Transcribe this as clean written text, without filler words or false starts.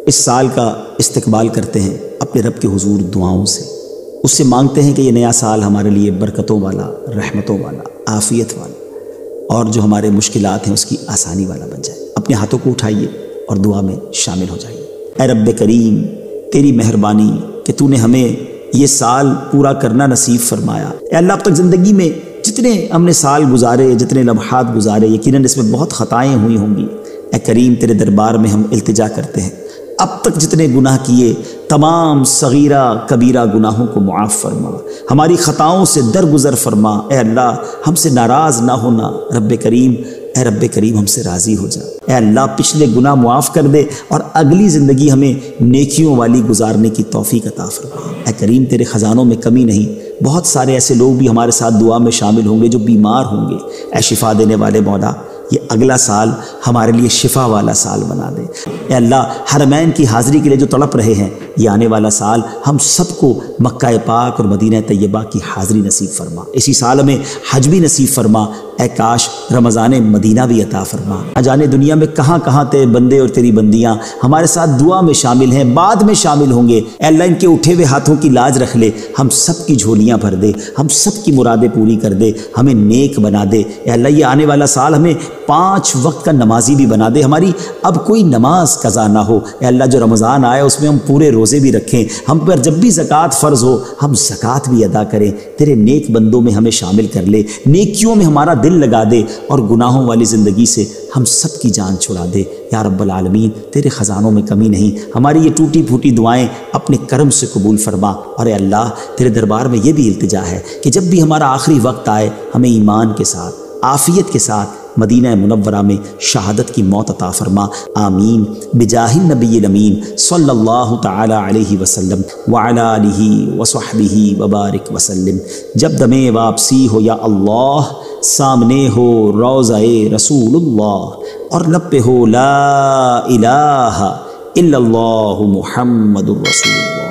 اس سال کا استقبال کرتے ہیں اپنے رب کے حضور دعاؤں سے، اس سے مانگتے ہیں کہ یہ نیا سال ہمارے لیے برکتوں والا، رحمتوں والا، عافیت والا، اور جو ہمارے مشکلات ہیں اس کی آسانی والا بن جائے۔ اپنے ہاتھوں کو اٹھائیے اور دعا میں شامل ہو جائیے۔ اے رب کریم، تیری مہربانی کہ تو نے ہمیں یہ سال پورا کرنا نصیب فرمایا۔ اے اللہ، اب تک زندگی میں جتنے ہم نے سال گزارے، جتنے لمحات گزارے، یقیناً اس میں بہت خطائیں ہوئی ہوں گی۔ اے کریم، تیرے دربار میں ہم التجا کرتے ہیں، اب تک جتنے گناہ کیے تمام صغیرہ کبیرہ گناہوں کو معاف فرما، ہماری خطاؤں سے درگزر فرما۔ اے اللہ، ہم سے ناراض نہ ہونا۔ رب کریم، اے رب کریم، ہم سے راضی ہو جا۔ اے اللہ، پچھلے گناہ معاف کر دے اور اگلی زندگی ہمیں نیکیوں والی گزارنے کی توفیق عطا فرما۔ اے کریم، تیرے خزانوں میں کمی نہیں۔ بہت سارے ایسے لوگ بھی ہمارے ساتھ دعا میں شامل ہوں گے جو بیمار ہوں گے۔ اے شفا دینے والے مولا، یہ اگلا سال ہمارے لیے شفا والا سال بنا دے۔ اے اللہ، حرمین کی حاضری کے لیے جو تڑپ رہے ہیں، یہ آنے والا سال ہم سب کو مکہ پاک اور مدینہ طیبہ کی حاضری نصیب فرما۔ اسی سال میں حج بھی نصیب فرما۔ اے کاش رمضان مدینہ بھی عطا فرما۔ نہ جانے دنیا میں کہاں کہاں تیرے بندے اور تیری بندیاں ہمارے ساتھ دعا میں شامل ہیں، بعد میں شامل ہوں گے۔ اے اللہ، ان کے اٹھے ہوئے ہاتھوں کی لاج رکھ لے، ہم سب کی جھولیاں بھر دے، ہم سب کی مرادیں پوری کر دے، ہمیں نیک بنا دے۔ اے اللہ، یہ آنے والا سال ہمیں 5 وقت کا نمازی بھی بنا دے، ہماری اب کوئی نماز قضا نہ ہو۔ اے اللہ، جو رمضان آئے اس میں ہم پورے روزے بھی رکھیں، ہم پر جب بھی زکوٰۃ فرض ہو ہم زکوٰۃ بھی ادا کریں۔ تیرے نیک بندوں میں ہمیں شامل کر لے، نیکیوں میں ہمارا دل لگا دے اور گناہوں والی زندگی سے ہم سب کی جان چھڑا دے۔ یا رب العالمین، تیرے خزانوں میں کمی نہیں، ہماری یہ ٹوٹی پھوٹی دعائیں اپنے کرم سے قبول فرما۔ اور اے اللہ، تیرے دربار میں یہ بھی التجا ہے کہ جب بھی ہمارا آخری وقت آئے ہمیں ایمان کے ساتھ، عافیت کے ساتھ مدینہ منورہ میں شہادت کی موت عطا فرما۔ آمین بجاہ النبی الامین صلی اللہ تعالی علیہ وسلم وعلی آلہ وصحبہ وبارک وسلم۔ جب دم واپسی ہو یا اللہ، سامنے ہو روضہ رسول اللہ، اور لب پہ ہو لا الہ الا اللہ محمد الرسول اللہ۔